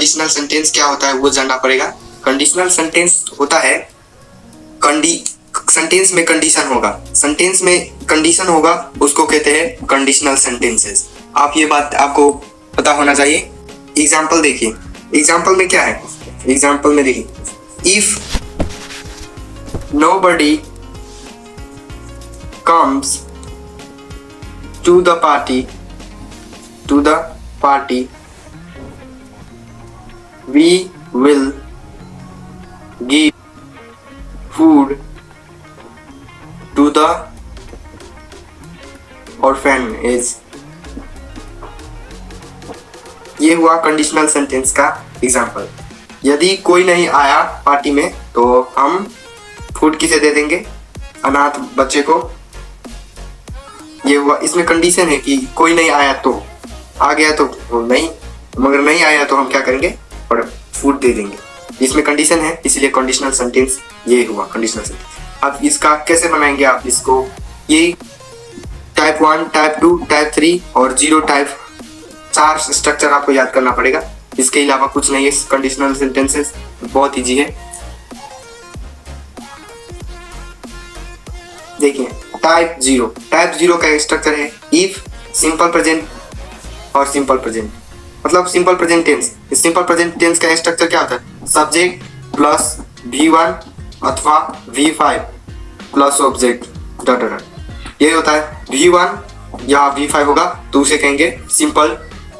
Conditional sentence क्या होता है वो जानना पड़ेगा। कंडीशनल सेंटेंस होता है सेंटेंस में कंडीशन होगा, सेंटेंस में कंडीशन होगा उसको कहते हैं कंडीशनल सेंटेंसेस। आप ये बात आपको पता होना चाहिए। एग्जाम्पल देखिए, एग्जाम्पल में क्या है, एग्जाम्पल में देखिए, if nobody comes to the party we will give food to the orphanage। ये हुआ कंडीशनल सेंटेंस का एग्जाम्पल। यदि कोई नहीं आया पार्टी में तो हम फूड किसे दे देंगे, अनाथ बच्चे को। ये हुआ, इसमें कंडीशन है कि कोई नहीं आया तो, आ गया तो नहीं, मगर नहीं आया तो हम क्या करेंगे और फूड दे देंगे। इसमें कंडीशन है, इसलिए कंडीशनल सेंटेंस ये हुआ कंडीशनल सेंटेंस। अब इसका कैसे बनाएंगे आप इसको, ये टाइप 1, टाइप 2, टाइप 3 और 0 टाइप 4 स्ट्रक्चर आपको याद करना पड़ेगा। इसके अलावा कुछ नहीं है। कंडीशनल सेंटेंसेस बहुत इजी है। देखिए टाइप 0, टाइप 0 का स्ट्रक्चर है इफ, सिंपल प्रेजेंट और सिंपल प्रेजेंट, मतलब simple present tense. Simple present tense का स्ट्रक्चर क्या होता है, सब्जेक्ट प्लस V1 अथवा V5 plus object dot dot. ये होता है V1 या V5 होगा तो उसे कहेंगे सिंपल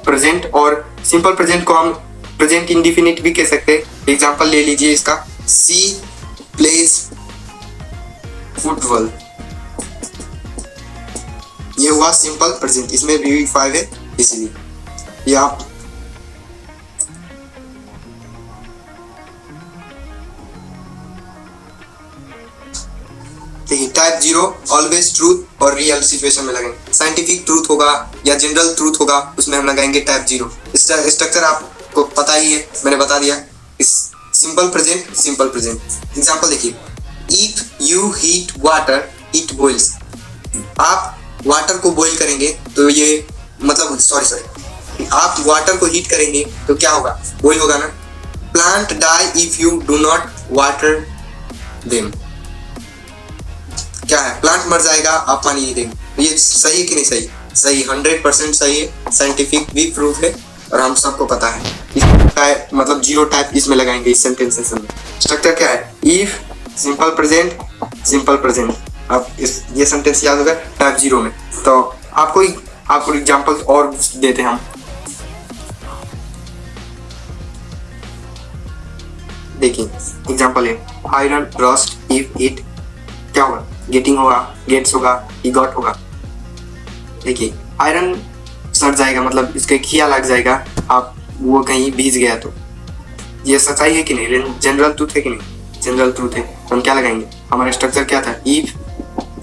प्रेजेंट। और सिंपल प्रेजेंट को हम प्रेजेंट इंडिफिनिट भी कह सकते हैं। एग्जांपल ले लीजिए इसका, सी प्लेज फुटबॉल, ये हुआ सिंपल प्रेजेंट, इसमें V5 है इसलिए। ये आप देखिए टाइप 0 ऑलवेज ट्रूथ और रियल सिचुएशन में लगेंगे। साइंटिफिक ट्रूथ होगा या जनरल ट्रूथ होगा उसमें हम लगाएंगे टाइप 0। इसका स्ट्रक्चर आपको पता ही है, मैंने बता दिया। इस simple present, simple present. Example देखिए, if you heat water it boils. आप वाटर को बॉईल करेंगे तो ये मतलब सॉरी आप वाटर को हीट करेंगे तो क्या होगा, बॉईल होगा ना। Plant die if you do not water them. क्या है, प्लांट मर जाएगा आप पानी नहीं देंगे। ये सही है कि नहीं सही, सही 100% सही है, साइंटिफिक भी प्रूफ है और हम सबको पता है। टाइप मतलब 0 टाइप इसमें लगाएंगे इस सेंटेंसेस में। स्ट्रक्चर क्या है, if, simple present, simple present. अब ये सेंटेंस याद होगा टाइप 0 में। तो आपको एग्जांपल और देते हैं हम। देखिए एग्जांपल है, आयरन रस्ट इफ इट, क्या होगा, गेटिंग होगा, गेट्स होगा, ही गॉट होगा। देखिए आयरन सड़ जाएगा मतलब इसके खिया लग जाएगा, आप वो कहीं भीज गया तो। ये सच्चाई है कि नहीं, जनरल ट्रूथ है कि नहीं, जनरल ट्रूथ है। हम क्या लगाएंगे, हमारा स्ट्रक्चर क्या था, if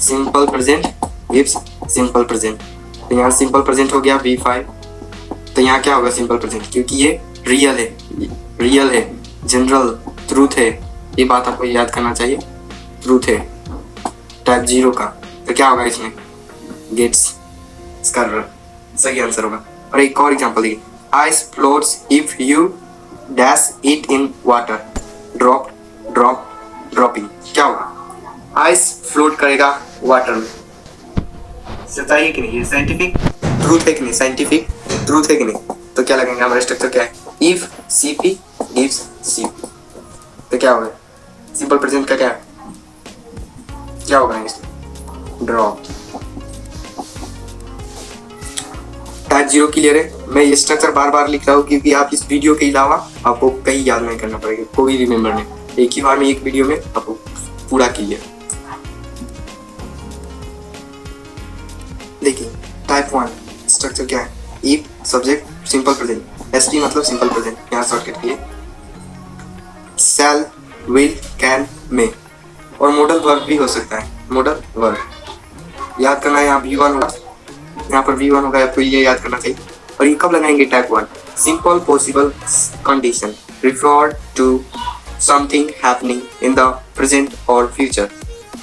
simple present, if simple present. तो यहाँ सिंपल प्रेजेंट हो गया V5, तो यहाँ क्या होगा सिंपल प्रेजेंट, क्योंकि ये रियल है, रियल है, जनरल ट्रूथ है। ये बात आपको याद करना चाहिए, ट्रूथ है टाइप 0 का। तो क्या होगा इसमें, गेट्स, इसका सही आंसर होगा। और एक और एग्जांपल देखिए, ice floats if you dash it in water, drop drop dropping. क्या होगा, आइस फ्लोट करेगा वाटर में। सच्चाई है कि नहीं, ये साइंटिफिक ट्रूथ है कि नहीं, साइंटिफिक ट्रूथ है कि नहीं। तो क्या लगेंगे, हमारा स्ट्रक्चर क्या है, इफ CP गिव्स CP। तो क्या होगा, सिंपल प्रेजेंट का क्या है, क्या होगा इसमें, ड्रॉप। टाइप 0 क्लियर है। मैं ये स्ट्रक्चर बार बार लिख रहा हूँ क्योंकि आप इस वीडियो के अलावा आपको कहीं याद नहीं करना पड़ेगा, कोई रिमेम्बर नहीं, एक ही बार में एक वीडियो में आपको पूरा क्लियर। देखिए टाइप 1 स्ट्रक्चर क्या है, if subject simple present, ST मतलब सिंपल प्रेजेंट, यहाँ शॉर्टकट किए, शैल विल कैन मे। और मॉडल वर्ब भी हो सकता है, मॉडल वर्ब याद करना है। यहाँ V1 होगा, यहाँ पर V1 होगा, आपको ये याद करना चाहिए। और ये कब लगाएंगे, type 1 simple possible condition refer to something happening in the present और फ्यूचर।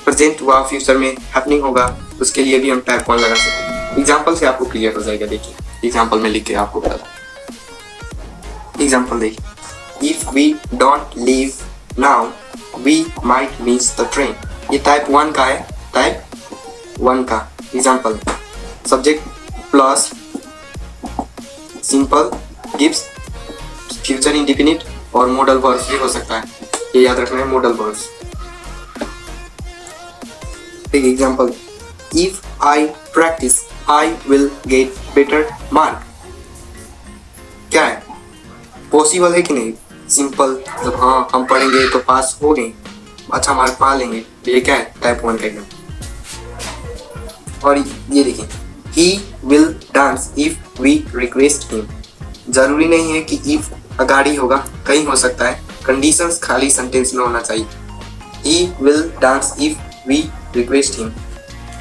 प्रेजेंट व फ्यूचर में हैपनिंग होगा, उसके लिए भी हम टाइप 1 लगा सकते हैं। एग्जाम्पल से आपको क्लियर हो जाएगा। देखिए एग्जाम्पल में लिख के आपको बता दूं, एग्जाम्पल देखिए, if we don't leave now we might miss the train. ये टाइप 1 का है, टाइप 1 का example. Subject plus simple gives future indefinite और मॉडल वर्ब्स भी हो सकता है, ये याद रखना है, मॉडल वर्ब्स। एक example, if I practise I will get better mark. क्या है, पॉसिबल है कि नहीं? सिंपल, जब हाँ हम पढ़ेंगे तो पास हो गए, अच्छा मार्क पा लेंगे। ये क्या है, टाइप 1 का एग्जाम्पल। और ये देखिए, he will dance if we request him। जरूरी नहीं है कि if अगाड़ी होगा, कहीं हो सकता है, कंडीशंस खाली सेंटेंस में होना चाहिए। he will dance if we request him,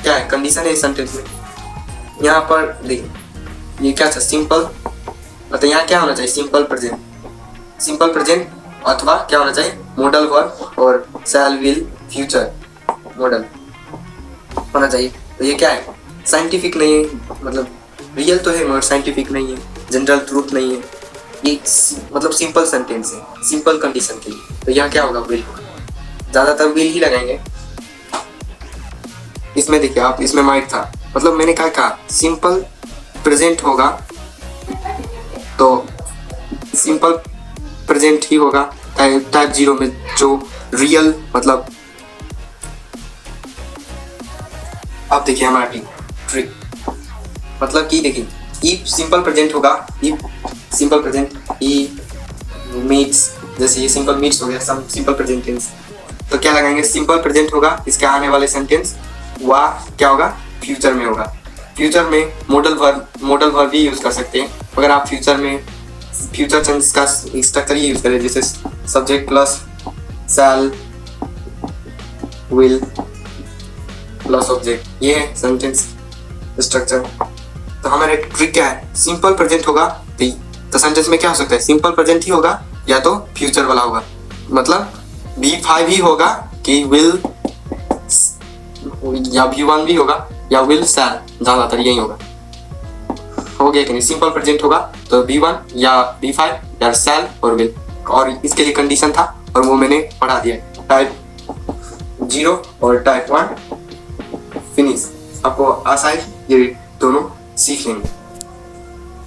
क्या है, कंडीशन है सेंटेंस में। यहाँ पर देखिए, ये क्या था, सिंपल, मतलब यहाँ क्या होना चाहिए, सिंपल प्रेजेंट, सिंपल प्रेजेंट अथवा क्या होना चाहिए, मॉडल वर्ब और शैल विल फ्यूचर मॉडल होना चाहिए। तो ये क्या है, साइंटिफिक नहीं है, मतलब रियल तो है मगर साइंटिफिक नहीं है, जनरल ट्रूथ नहीं है, ये मतलब सिंपल सेंटेंस है, सिंपल कंडीशन के लिए। तो यहाँ क्या होगा, विल, ज़्यादातर विल ही लगाएंगे। इसमें देखिए आप, इसमें माइट था, मतलब मैंने क्या कहा, सिंपल प्रेजेंट होगा तो सिंपल प्रेजेंट ही होगा। टाइप 0 में जो रियल, मतलब आप देखिए हमारा ट्रिक, मतलब कि देखिए, इफ सिंपल प्रेजेंट होगा, if simple present, he meets, जैसे ये सिंपल मीट्स हो गया, सम सिंपल प्रेजेंट टेंस, तो क्या लगाएंगे, सिंपल प्रेजेंट होगा, इसके आने वाले सेंटेंस वह क्या होगा, फ्यूचर में होगा। फ्यूचर में मॉडल वर्ब भी यूज कर सकते हैं, अगर आप फ्यूचर में फ्यूचर टेंस का स्ट्रक्चर ही यूज करें, जैसे subject plus shell will plus object, ये है सेंटेंस स्ट्रक्चर। तो हमारा ट्रिक क्या है, सिंपल प्रेजेंट होगा तो सेंटेंस में क्या हो सकता है, सिंपल प्रेजेंट ही होगा या तो फ्यूचर वाला होगा, मतलब V5 ही होगा कि विल, या V1 भी होगा, या विल शैल, ज्यादातर यही होगा। हो गया कि नहीं, सिंपल प्रेजेंट होगा तो V1 या V5 या शैल और विल, और इसके लिए कंडीशन था और वो मैंने पढ़ा दिया, टाइप 0 और टाइप 1 फिनिश। आपको आशा है ये दोनों सीख लेंगे।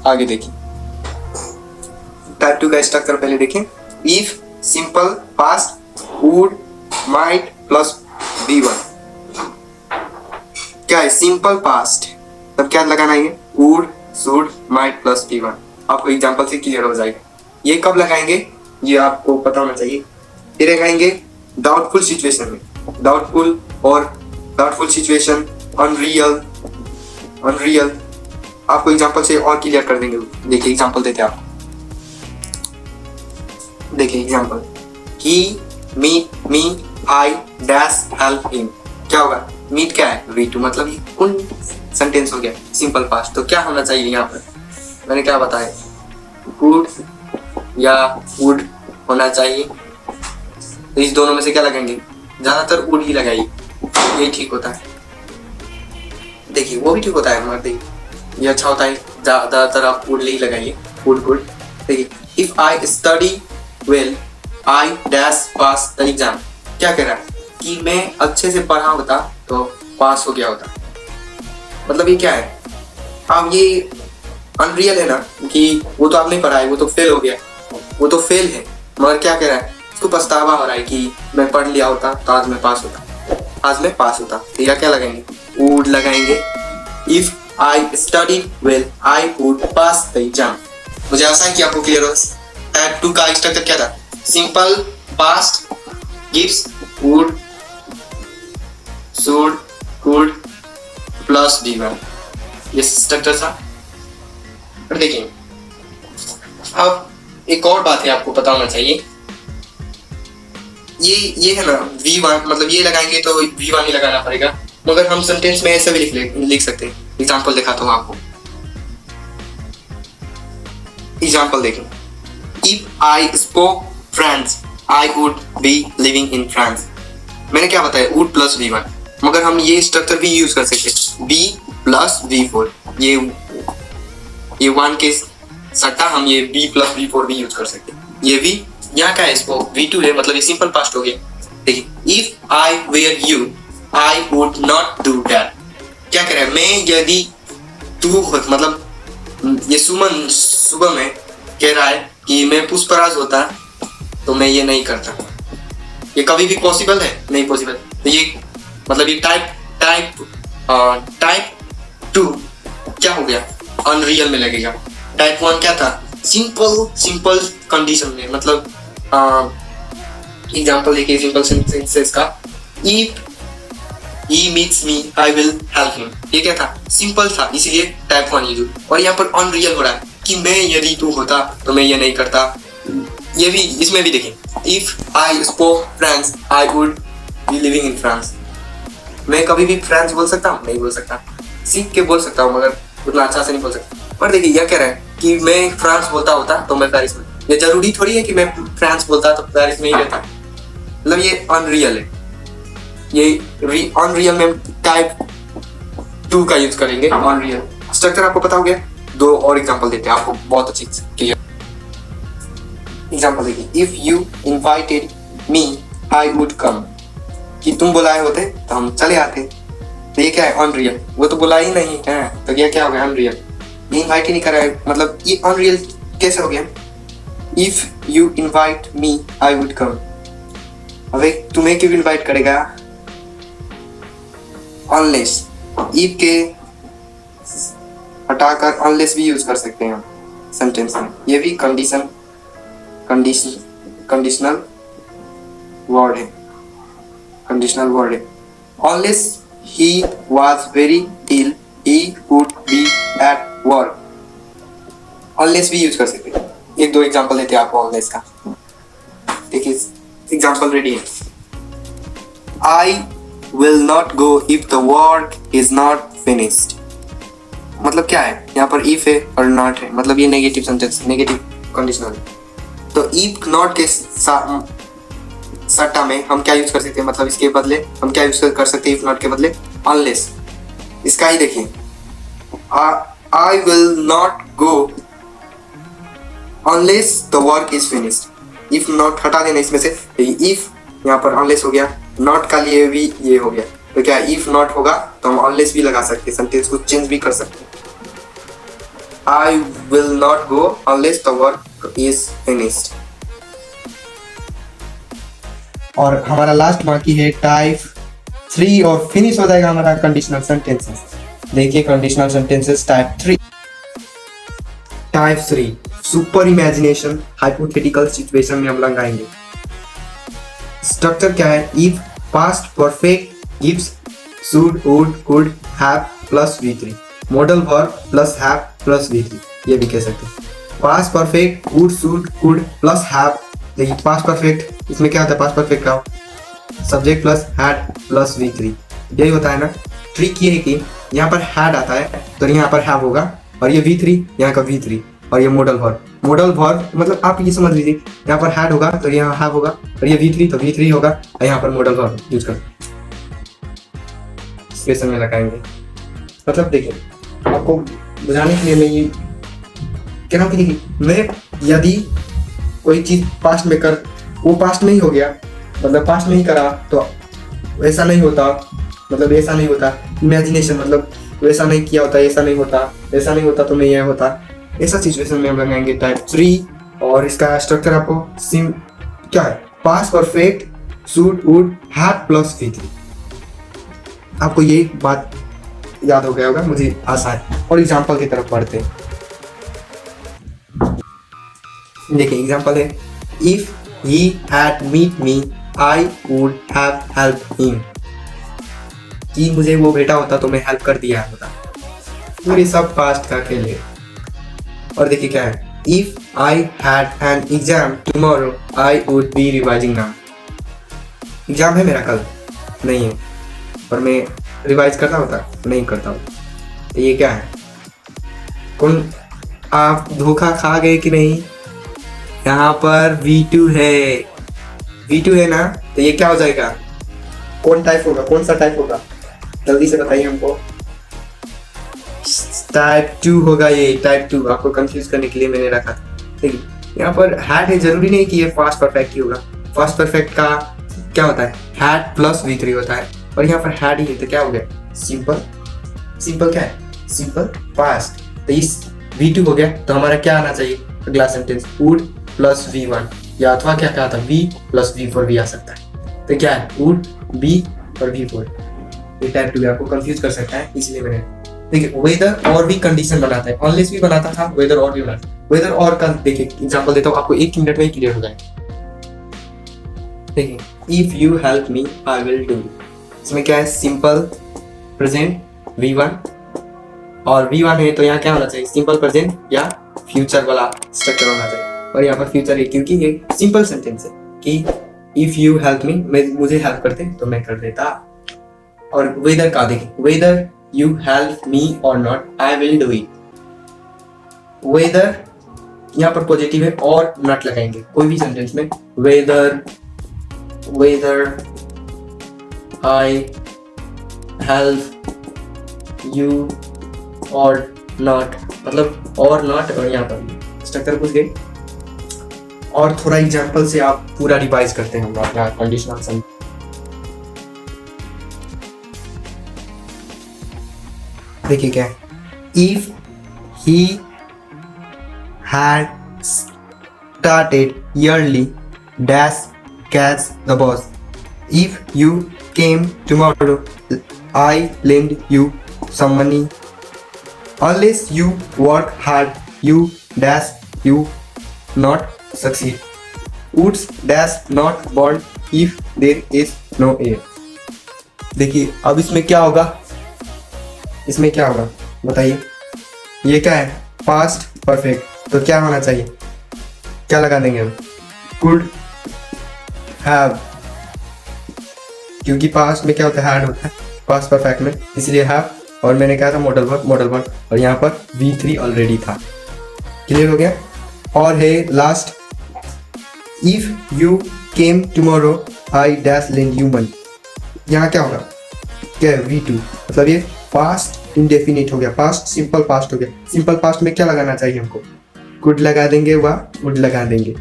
आगे देखिए, टाइप 2 का स्ट्रक्चर पहले देखें, if simple past would might plus V1। क्या है, सिंपल पास्ट, तब क्या लगाना है, would should might plus V1। आपको एग्जांपल से क्लियर हो जाएगा। ये कब लगाएंगे ये आपको पता होना चाहिए। ये लगाएंगे डाउटफुल सिचुएशन में, डाउटफुल और डाउटफुल सिचुएशन, अनरियल, अनरियल, आपको एग्जांपल से और क्लियर कर देंगे। देखिए एग्जांपल देते हैं आपको, देखिए example, he meet me I dash help him. क्या होगा, मीट क्या है, V2, मतलब ये कौन सेंटेंस हो गया, सिंपल पास्ट। तो क्या होना चाहिए यहाँ पर, मैंने क्या बताया, गुड या वुड होना चाहिए। तो इस दोनों में से क्या लगाएंगे, ज्यादातर वुड ही लगाइए, ये ठीक होता है। देखिए वो भी ठीक होता है मगर देखिए ये अच्छा होता है, ज्यादातर आप वुड ही लगाइए, वुड गुड। देखिए, if I study well I dash pass the exam. क्या कह रहा है कि मैं अच्छे से पढ़ा होता तो पास हो गया होता, मतलब ये क्या है, अब ये अनरियल है ना, कि वो तो आप नहीं पढ़ा है, वो तो फेल हो गया, वो तो फेल है, मगर क्या कह रहा है, उसको पछतावा हो रहा है कि मैं पढ़ लिया होता तो आज मैं पास होता, आज मैं पास होता। तो यह क्या लगाएंगे, वुड लगाएंगे। If I study well I would pass the exam. मुझे आशा है कि आपको क्लियर हो। टाइप 2 का स्ट्रक्चर क्या था, simple past gives would should could plus V1, ये स्ट्रक्चर था। और देखिए अब एक और बात है आपको पता होना चाहिए, ये है ना V1, मतलब ये लगाएंगे तो V1 ही लगाना पड़ेगा, मगर हम सेंटेंस में ऐसे भी लिख सकते हैं। एग्जांपल दिखाता हूँ आपको, एग्जांपल देखें, if I spoke France I would be living in France. मैंने क्या बताया, वुड प्लस V1, मगर हम ये स्ट्रक्चर भी यूज कर सकते हैं, B प्लस V4। ये 1 के सट्टा हम ये बी प्लस बी फोर भी यूज कर सकते हैं। ये भी यहाँ का है, इसको V2 है, मतलब ये सिंपल पास्ट हो गया। देखिए if I were you I would not do that. क्या कह रहा है, मैं यदि तू मतलब ये सुमन सुबह में कह रहा है कि मैं पुष्पराज होता तो मैं ये नहीं करता। ये कभी भी पॉसिबल है? नहीं पॉसिबल। तो ये मतलब ये टाइप 2 क्या हो गया, अनरियल में लगेगा। टाइप 1 क्या था, सिंपल कंडीशन में, मतलब एग्जांपल देखिए सिंपल सेंटेंसेस का, if he meets me I will help him. ये क्या था, सिंपल था, इसीलिए टाइप 1 यूज। और यहाँ पर अनरियल हो रहा है कि मैं यदि तू होता तो मैं ये नहीं करता। ये भी, इसमें भी देखें, if I spoke France I would be living in France. मैं कभी भी फ्रांस बोल सकता हूँ? नहीं बोल सकता। सीख के बोल सकता हूँ मगर उतना अच्छा से नहीं बोल सकता। पर देखिए यह कह रहा है कि मैं फ्रांस बोलता होता तो मैं पेरिस में। ये जरूरी थोड़ी है कि मैं फ्रांस बोलता तो पेरिस में ही रहता। मतलब ये अनरियल है। ये अनरियल में टाइप 2 का यूज करेंगे, अनरियल। स्ट्रक्चर आपको पता हो गया। 2 और एग्जांपल देते हैं आपको बहुत अच्छी क्लियर। एग्जांपल देखिए, if you invited me I would come. कि तुम बुलाए होते तो हम चले आते। तो ये क्या है, अनरियल। वो तो बुला ही नहीं है, तो ये क्या हो गया, अनरियल। ये इनवाइट ही नहीं कर रहा है, मतलब ये अनरियल कैसे हो गया। If you invite me I would come. अब तुम्हें क्यों इनवाइट करेगा, अनलेस। इफ के हटाकर अनलेस भी यूज कर सकते हैं हम सेंटेंस में। ये भी कंडीशनल वर्ड है, कंडीशनल वर्ड है। Unless he was very ill he would be at work। unless भी यूज कर सकते हैं। 1-2 एग्जांपल देते हैं आपको unless का। देखिए एग्जांपल रेडी है। I will not go if the work is not finished। मतलब क्या है, यहाँ पर if है और not है, मतलब ये नेगेटिव सेंटेंस, नेगेटिव कंडीशनल। तो if not के सट्टा में हम क्या यूज कर सकते हैं, मतलब इसके बदले हम क्या यूज कर सकते हैं, इफ नॉट के बदले अनलेस। इसका ही देखिए, I will not go unless the work is finished. If not हटा देना इसमें से, इफ यहाँ पर अनलेस हो गया, नॉट का लिए भी ये हो गया। तो क्या इफ नॉट होगा तो हम अनलेस भी लगा सकते हैं, सेंटेंस को चेंज भी कर सकते हैं। I will not go unless the work is finished. और हमारा लास्ट बाकी है टाइप 3 और फिनिश हो जाएगा हमारा कंडीशनल सेंटेंसेस। देखिए conditional sentences type 3। Type 3 super imagination hypothetical situation में हम लगाएंगे। स्ट्रक्चर क्या है, if past perfect gives should would could have plus V3। Modal verb plus have plus V3, ये भी कह सकते हैं। Past perfect would should could plus have. देखिए पास्ट परफेक्ट, इसमें क्या होता है, पास्ट परफेक्ट का subject plus had plus V3, यही होता है ना। ट्रिक ये है कि यहाँ पर हैड आता है तो यहाँ पर हैव होगा, और ये V3 यहाँ का V3, और ये मॉडल वर्ब। मॉडल वर्ब मतलब आप ये समझ लीजिए, यहाँ पर हैड होगा तो यहाँ हैव होगा, और ये V3 तो V3 होगा, और यहाँ पर मॉडल वर्ब यूज कर सिचुएशन में लगाएंगे। मतलब देखिए आपको बुझाने के लिए मैं ये कह रहा हूँ कि देखिए, मैं यदि कोई चीज पास्ट में कर, वो पास्ट में ही हो गया, मतलब पास्ट में ही करा तो वैसा नहीं होता, मतलब ऐसा नहीं होता। इमेजिनेशन मतलब वैसा नहीं किया होता, ऐसा नहीं होता, ऐसा नहीं होता तो मैं यह होता। ऐसा सिचुएशन में हम लगाएंगे टाइप 3। और इसका स्ट्रक्चर आपको सिम क्या है, past perfect should would have plus V3। आपको ये बात याद हो गया होगा, मुझे आशा है। और एग्जाम्पल की तरफ बढ़ते हैं। देखिए एग्जांपल है, if he had meet me I would have help him. कि मुझे वो भेटा होता तो मैं हेल्प कर दिया होता। पूरी सब पास्ट का खेल है। और देखिए क्या है, if I had an exam tomorrow I would be revising now. Exam है मेरा कल, नहीं है, और मैं रिवाइज करता होता, नहीं करता हूँ। तो ये क्या है, कौन आप धोखा खा गए कि नहीं। यहाँ पर V2 है, V2 है ना, तो ये क्या हो जाएगा, कौन टाइप होगा, कौन सा टाइप होगा, जल्दी से बताइए हमको। टाइप 2 होगा ये, टाइप 2 आपको कंफ्यूज करने के लिए मैंने रखा था। देखिए यहाँ पर हैड है, जरूरी नहीं कि ये पास्ट परफेक्ट ही होगा। पास्ट परफेक्ट का क्या होता है, हैड प्लस V3 होता है, और यहाँ पर हैड ही है तो क्या हो गया, सिंपल। सिंपल क्या है, सिंपल पास्ट। तो इस V2 हो गया, तो हमारा क्या आना चाहिए अगला सेंटेंस, वुड प्लस V1, या अथवा क्या कहा था, V प्लस V4 भी आ सकता है। तो क्या है, वुड B और V4। ये टाइप 2 आपको कंफ्यूज कर सकता है, इसलिए मैंने देखिए वेदर और भी कंडीशन बनाता है, अनलेस भी बनाता था, वेदर और भी बनाता है। वेदर और का देखिए एग्जांपल देता हूँ आपको, 1 मिनट में ही क्लियर हो जाए। देखिए if you help me I will do, इसमें क्या है, सिंपल प्रेजेंट V1, और V1 है तो यहाँ क्या होना चाहिए, सिंपल प्रेजेंट या फ्यूचर वाला स्ट्रक्चर होना चाहिए, और यहाँ पर फ्यूचर है क्योंकि ये सिंपल सेंटेंस है कि इफ यू हेल्प मी, मुझे हेल्प करते तो मैं कर देता। और वेदर का देखिए, weather you help me or not I will do it। whether यहाँ पर पॉजिटिव है और not लगाएंगे कोई भी सेंटेंस में, whether I help you or not, मतलब और not, और यहाँ पर स्ट्रक्चर कुछ गए। और थोड़ा एग्जांपल से आप पूरा रिवाइज करते हैं अपना कंडीशनल सेंटेंस। देखिए क्या है, if he had started early dash catch the bus, if you came tomorrow I lend you some money, unless you work hard you dash you not succeed, woods dash not burn if there is no air. देखिए अब इसमें क्या होगा, इसमें क्या होगा बताइए, ये क्या है, पास्ट परफेक्ट, तो क्या होना चाहिए, क्या लगा देंगे हम, कुड हैव, क्योंकि पास्ट में क्या होता है, हैड होता है पास्ट परफेक्ट में, इसलिए हैव, और मैंने कहा था मॉडल वर्ब, और यहाँ पर V3 ऑलरेडी था। क्लियर हो गया। और है last, if you came tomorrow I dash lend you money, यहाँ क्या होगा, क्या है, V2, मतलब ये पास्ट इंडेफिनिट हो गया, पास्ट सिंपल पास्ट हो गया। सिंपल पास्ट में क्या लगाना चाहिए हमको, कुड लगा देंगे व वुड लगा देंगे।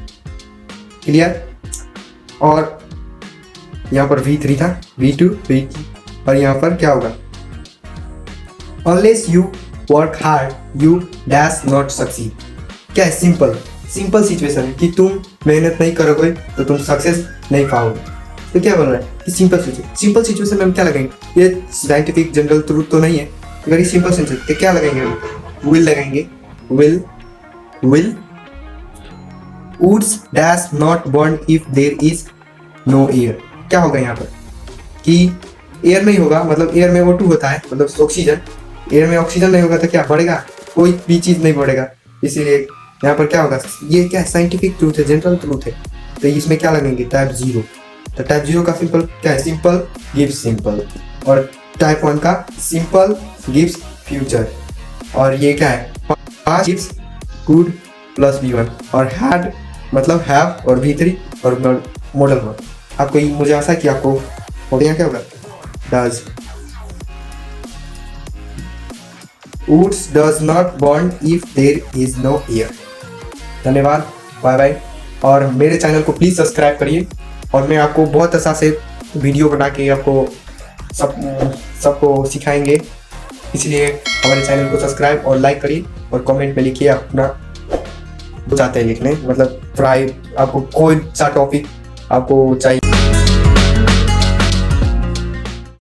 क्लियर। और यहाँ पर V3 था, V2 और यहाँ पर क्या होगा, unless you work hard you dash not succeed. क्या है, सिंपल सिंपल सिचुएशन है कि तुम मेहनत नहीं करोगे तो तुम सक्सेस नहीं पाओगे। तो क्या बोल रहा है कि सिंपल सिचुएशन में हम क्या लगाएंगे, ये साइंटिफिक जनरल ट्रूथ तो नहीं है, अगर ये सिंपल सेंटेंस तो क्या लगाएंगे हम, विल लगाएंगे, will woods dash not burn if there is no air. क्या होगा यहाँ पर कि एयर में ही होगा, मतलब एयर में O2 होता है, मतलब ऑक्सीजन, एयर में ऑक्सीजन नहीं होगा तो क्या बढ़ेगा, कोई भी चीज नहीं बढ़ेगा। इसीलिए यहाँ पर क्या होगा, ये क्या है, साइंटिफिक ट्रूथ है, जनरल ट्रूथ है, तो इसमें क्या लगेंगे, टाइप 0। तो टाइप 0 का सिंपल क्या है, सिंपल गिव्स सिंपल, और टाइप 1 का सिंपल गिव्स फ्यूचर, और ये क्या है, past gives good plus V1, और हैड मतलब हैव और V3 और मॉडल वर्ब। आपको मुझे आशा है कि आपको हो गया। क्या होगा, does, woods does not burn if there is no air. धन्यवाद, बाय बाय। और मेरे चैनल को प्लीज़ सब्सक्राइब करिए, और मैं आपको बहुत अच्छा से वीडियो बना के आपको सबको सिखाएंगे, इसलिए हमारे चैनल को सब्सक्राइब और लाइक करिए, और कमेंट में लिखिए अपना चाहते हैं लिखने, मतलब प्राइवेट आपको कोई सा टॉपिक आपको चाहिए।